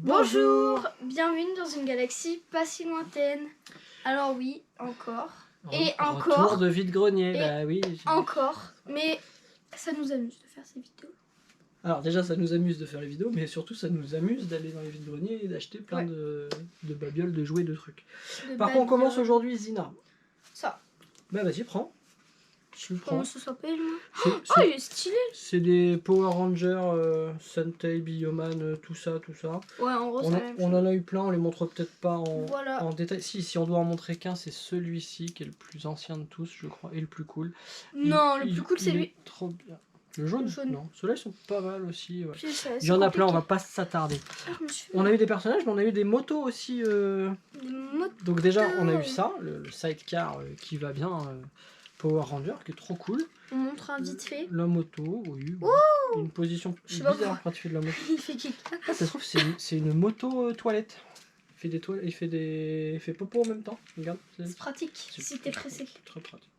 Bonjour, bienvenue dans une galaxie pas si lointaine. Alors oui, encore. Et encore. Retour de vide-grenier, bah oui. Encore. Mais ça nous amuse de faire ces vidéos. Alors déjà ça nous amuse de faire les vidéos, mais surtout ça nous amuse d'aller dans les vide-greniers et d'acheter plein de babioles, de jouets, de trucs. Par contre on commence aujourd'hui Zina. Ça. Bah vas-y prends. Tu prends. Comment ça s'appelle moi? Oh il est stylé. C'est des Power Rangers, Sentai, Bioman, tout ça. Ouais, en gros on en a eu plein, on les montre peut-être pas en détail. Si on doit en montrer qu'un, c'est celui-ci qui est le plus ancien de tous, je crois, et le plus cool. Non, le plus cool c'est lui. Trop bien. Le jaune, Non, ceux-là ils sont pas mal aussi. Ouais. Il y en a plein, on va pas s'attarder. On a eu des personnages, mais on a eu des motos aussi. Des motos. Donc déjà, on a eu ça, le sidecar qui va bien, Power Ranger, qui est trop cool. On montre un vite fait. La moto, oui. Une position bizarre quand tu fais de la moto. Il fait kick. Ah, ça se trouve, c'est une moto toilette. Il fait popo en même temps. Regarde. C'est pratique si t'es pressé. Très pratique.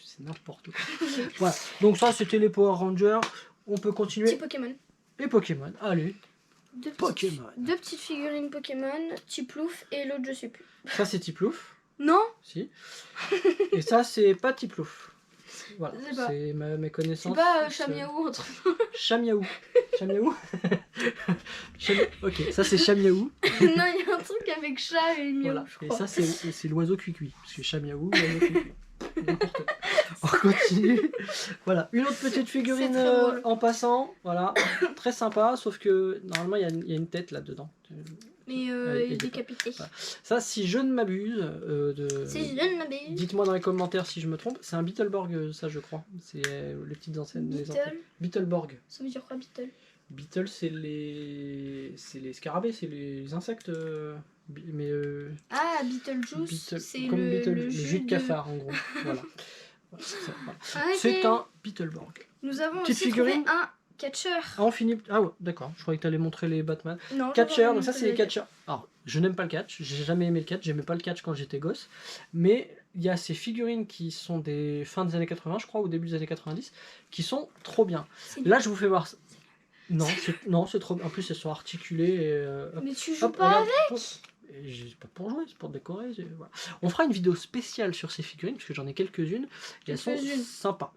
C'est n'importe quoi. Voilà. Donc ça, c'était les Power Rangers. On peut continuer. Petit Pokémon. Et Pokémon. Allez. Deux petites figurines Pokémon, Tiplouf et l'autre je sais plus. Ça c'est Tiplouf. Non. Si. Et ça c'est pas Tiplouf. Voilà. C'est mes connaissances. C'est pas Chamiaou entre. Chamiaou. Chamiaou. Ok, ça c'est Chamiaou. Non, il y a un truc avec chat et miaou, voilà. Je crois. Et ça c'est l'oiseau cuicui. Parce que Chamiaou, l'oiseau cuicui. N'importe quoi. On continue. Voilà, une autre petite figurine en passant. Voilà, très sympa, sauf que normalement il y a une tête là-dedans. Mais il est décapité. Voilà. Ça, si je ne m'abuse, dites-moi dans les commentaires si je me trompe, c'est un Beetleborg, ça je crois. C'est les petites enseignes. Beetleborg. Ça veut dire quoi, Beetle? Beetle, c'est les scarabées, c'est les insectes. Ah, Beetlejuice, c'est le jus de cafard en gros. Voilà. Ah, okay. C'est un Beetleborg. Nous avons aussi trouvé un catcheur. Ah, on finit. Ah ouais, d'accord. Je croyais que tu allais montrer les Batman. Non, catcheur, donc ça c'est les catcheurs. Alors, je n'aime pas le catch. J'ai jamais aimé le catch. J'aimais pas le catch quand j'étais gosse. Mais il y a ces figurines qui sont des fins des années 80, je crois, ou début des années 90, qui sont trop bien. Là, je vous fais voir ça. Non, c'est trop bien. En plus, elles sont articulées. Et, mais tu joues pas avec? C'est pas pour jouer, c'est pour décorer. Voilà. On fera une vidéo spéciale sur ces figurines, parce que j'en ai quelques-unes, et elles sont sympas.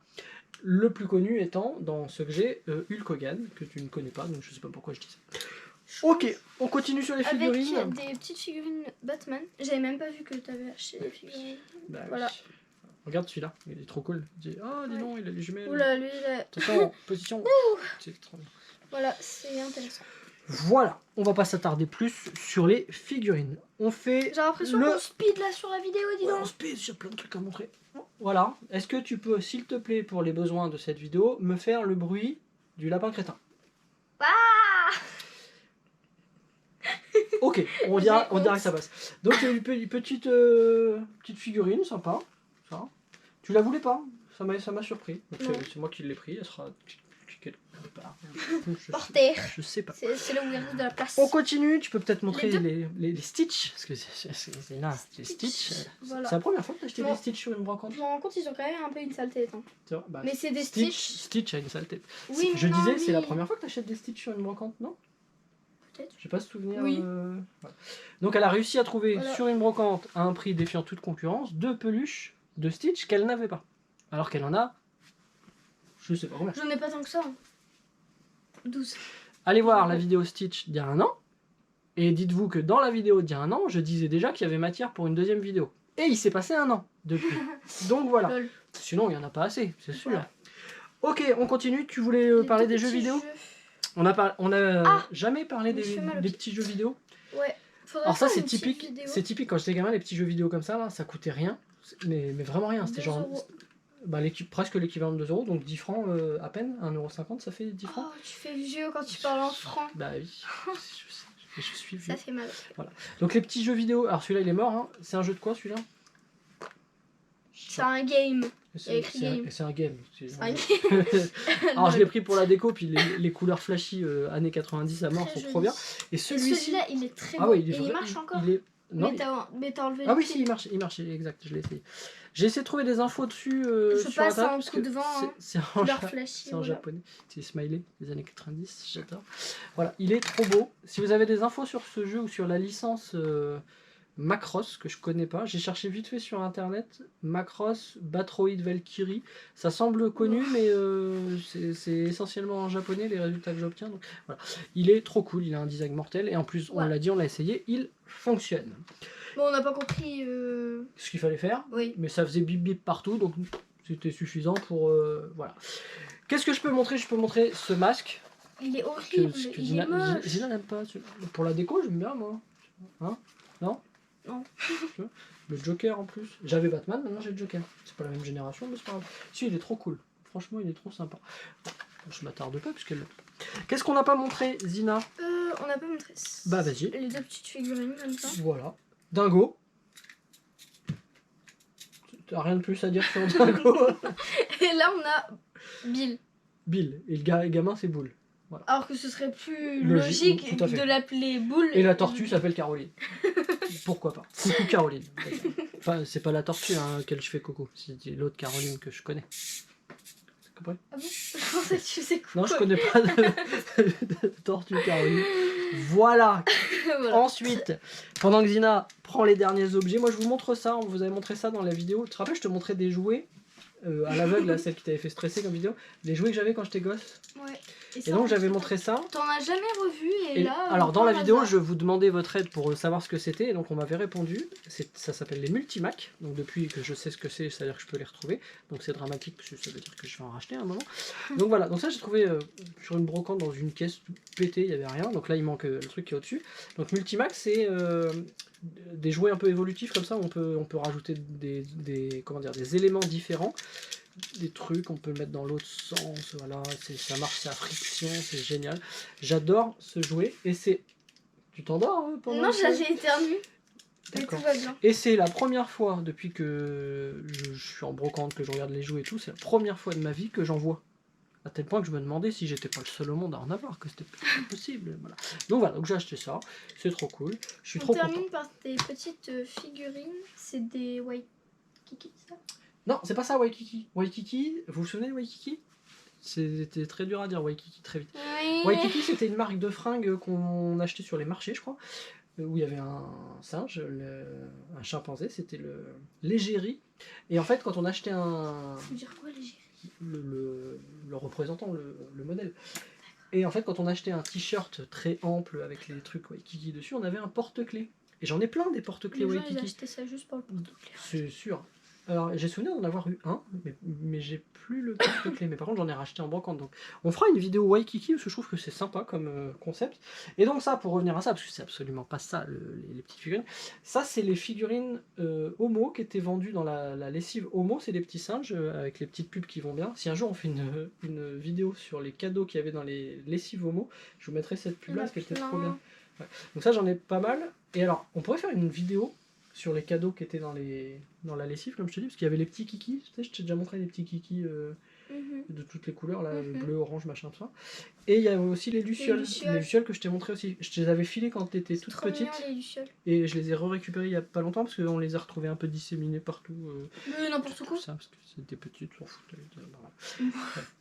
Le plus connu étant, dans ce que j'ai, Hulk Hogan, que tu ne connais pas, donc je sais pas pourquoi je dis ça. Ok, on continue sur les figurines. Avec des petites figurines Batman. J'avais même pas vu que tu avais acheté des figurines. Bah, voilà. Oui. Regarde celui-là, il est trop cool. Dis donc, il a les jumelles. Oula, lui, il a... Attention, position. C'est trop bien. Voilà, c'est intéressant. Voilà, on va pas s'attarder plus sur les figurines. On fait. J'ai l'impression qu'on speed là sur la vidéo, dis donc. On speed, j'ai plein de trucs à montrer. Voilà, est-ce que tu peux, s'il te plaît, pour les besoins de cette vidéo, me faire le bruit du lapin crétin? Ah. Ok, on dira que ça passe. Donc une petite figurine sympa. Ça. Tu la voulais pas? Ça m'a surpris. C'est moi qui l'ai pris, elle sera quelque part. Par terre. Je sais pas. C'est le weird de la place. On continue, tu peux peut-être montrer les Stitch, parce que c'est là, les Stitch. Voilà. C'est la première fois que tu as acheté des Stitch sur une brocante? Je me rends compte, ils ont quand même un peu une sale tête. Hein. Bah, mais c'est des Stitch. Stitch a une sale tête. Oui, je disais, c'est la première fois que tu achètes des Stitch sur une brocante, non? Peut-être. J'ai pas ce souvenir. Oui. Voilà. Donc elle a réussi à trouver sur une brocante, à un prix défiant toute concurrence, 2 peluches de Stitch qu'elle n'avait pas. Alors qu'elle en a, je sais pas combien. J'en ai pas tant que ça. 12. Allez voir la vidéo Stitch d'il y a un an. Et dites-vous que dans la vidéo d'il y a un an, je disais déjà qu'il y avait matière pour une deuxième vidéo. Et il s'est passé un an depuis. Donc voilà. Lol. Sinon, il n'y en a pas assez, c'est sûr. Voilà. Ok, on continue. Tu voulais parler des jeux vidéo? On a jamais parlé des petits jeux vidéo. Ouais. Alors ça, c'est typique. C'est typique quand j'étais gamin, les petits jeux vidéo comme ça, là, ça coûtait rien. Mais vraiment rien. C'était genre... presque l'équivalent de 2 euros, donc 10 francs à peine, 1,50 €, ça fait 10 francs. Oh, tu fais vieux quand tu parles en francs. Bah oui, je suis vieux. Ça fait mal. Voilà. Donc les petits jeux vidéo, alors celui-là il est mort, hein. C'est un jeu de quoi celui-là? C'est un game. C'est un game. Alors je l'ai pris pour la déco, puis les couleurs flashy années 90 à mort sont trop bien. Et celui-là il est très beau. Et il marche encore. Non, mais t'as enlevé ah le oui, fil. si, il marche, exact, je l'ai essayé. J'ai essayé de trouver des infos dessus Je sur passe internet, un parce coup que de vent, hein. c'est en, Couleur flashy, c'est en voilà. japonais, c'est Smiley des années 90, j'adore. Voilà, il est trop beau. Si vous avez des infos sur ce jeu ou sur la licence Macross, que je connais pas, j'ai cherché vite fait sur internet, Macross, Batroid Valkyrie, ça semble connu, mais c'est essentiellement en japonais les résultats que j'obtiens. Donc voilà, il est trop cool, il a un design mortel, et en plus, on l'a dit, on l'a essayé, il fonctionne. Bon, on n'a pas compris Ce qu'il fallait faire, oui. mais ça faisait bip bip partout, donc c'était suffisant pour... voilà. Qu'est-ce que je peux montrer? Je peux montrer ce masque. Il est horrible, que il est moche. Zina n'aime pas. Pour la déco, j'aime bien, moi. Hein? Non? Non. Le Joker en plus. J'avais Batman, maintenant j'ai le Joker. C'est pas la même génération, mais c'est pas grave. Si, il est trop cool. Franchement, il est trop sympa. Je m'attarde pas, puisqu'elle l'a. Qu'est-ce qu'on n'a pas montré, Zina? On n'a pas montré. Bah, vas-y. Les deux petites figurines comme ça. Voilà. Dingo. T'as rien de plus à dire sur Dingo? Et là, on a Bill. Bill. Et le gamin, c'est Boule. Voilà. Alors que ce serait plus Logique, logique tout à fait. de l'appeler Boule. Et la tortue s'appelle Caroline. Pourquoi pas? Coucou Caroline. Enfin, c'est pas la tortue à laquelle je fais coucou, c'est l'autre Caroline que je connais. T'as compris? Ah bon? Je pensais que tu sais quoi. Non, je connais pas de tortue Caroline. Voilà. Voilà. Ensuite, pendant que Zina prend les derniers objets, moi je vous montre ça, on vous avait montré ça dans la vidéo. Tu te rappelles, je te montrais des jouets à l'aveugle, là, celle qui t'avait fait stresser comme vidéo, les jouets que j'avais quand j'étais gosse. Ouais. Et donc j'avais montré ça. T'en as jamais revu et là. Alors dans la par vidéo, hasard. je vous demandais votre aide pour savoir ce que c'était, et donc on m'avait répondu. Ça s'appelle les Multimac. Donc depuis que je sais ce que c'est, ça veut dire que je peux les retrouver. Donc c'est dramatique parce que ça veut dire que je vais en racheter à un moment. Donc voilà. Donc ça j'ai trouvé sur une brocante dans une caisse pétée, il y avait rien. Donc là il manque le truc qui est au-dessus. Donc Multimac c'est des jouets un peu évolutifs comme ça. Où on peut rajouter des éléments différents. Des trucs, on peut le mettre dans l'autre sens, voilà, ça marche, c'est à friction, c'est génial. J'adore ce jouet, et c'est... Tu t'endors hein, pendant Non, que j'ai éternué. Mais D'accord. tout va bien. Et c'est la première fois, depuis que je suis en brocante, que je regarde les jouets et tout, c'est la première fois de ma vie que j'en vois. À tel point que je me demandais si j'étais pas le seul au monde à en avoir, que c'était pas possible. Voilà. Donc voilà, donc j'ai acheté ça, c'est trop cool, je suis trop content. On termine par des petites figurines, c'est des white kiki, ça? Non, c'est pas ça, Waikiki. Waikiki, vous vous souvenez de Waikiki? C'était très dur à dire, Waikiki, très vite. Oui. Waikiki, c'était une marque de fringues qu'on achetait sur les marchés, je crois, où il y avait un singe, un chimpanzé, c'était le l'égérie. Et en fait, quand on achetait un... Ça veut dire quoi, l'égérie? Le représentant, le modèle. Et en fait, quand on achetait un t-shirt très ample avec les trucs Waikiki dessus, on avait un porte-clés. Et j'en ai plein des porte-clés Waikiki. J'ai acheté ça juste pour le porte-clés. C'est sûr. Alors, j'ai souvenir d'en avoir eu un, mais j'ai plus le porte-clés. Mais par contre, j'en ai racheté en brocante. Donc, on fera une vidéo Waikiki parce que je trouve que c'est sympa comme concept. Et donc, ça, pour revenir à ça, parce que c'est absolument pas ça, les petites figurines. Ça, c'est les figurines Homo qui étaient vendues dans la lessive Homo. C'est des petits singes avec les petites pubs qui vont bien. Si un jour on fait une vidéo sur les cadeaux qu'il y avait dans les lessives Homo, je vous mettrai cette pub-là parce qu'elle était trop bien. Ouais. Donc, ça, j'en ai pas mal. Et alors, on pourrait faire une vidéo sur les cadeaux qui étaient dans la lessive, comme je te dis, parce qu'il y avait les petits kikis, tu sais, je t'ai déjà montré les petits kikis de toutes les couleurs, là, bleu, orange, machin, tout ça. Et il y avait aussi les lucioles. Les lucioles que je t'ai montré aussi. Je te les avais filées quand tu étais toute petite. Mignon, les lucioles. Et je les ai récupérées il y a pas longtemps, parce qu'on les a retrouvées un peu disséminées partout. N'importe quoi. Ça, parce que c'était petites, s'en foutent. Ouais.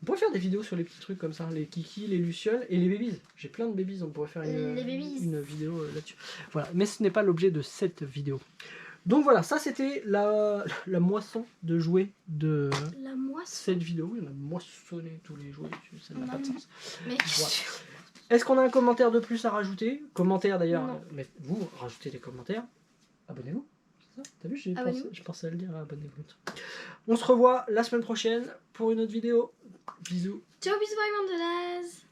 On pourrait faire des vidéos sur les petits trucs comme ça, les kikis, les lucioles et les babies. J'ai plein de babies, on pourrait faire une vidéo là-dessus. Voilà, mais ce n'est pas l'objet de cette vidéo. Donc voilà, ça c'était la moisson de jouets de cette vidéo. On a moissonné tous les jouets, ça n'a pas de sens. Mais voilà. Est-ce qu'on a un commentaire de plus à rajouter? Commentaire d'ailleurs, mais vous rajoutez des commentaires, abonnez-vous. T'as vu, je pensais à le dire, abonnez-vous. On se revoit la semaine prochaine pour une autre vidéo. Bisous. Ciao, bisous, bye, Mandelaise.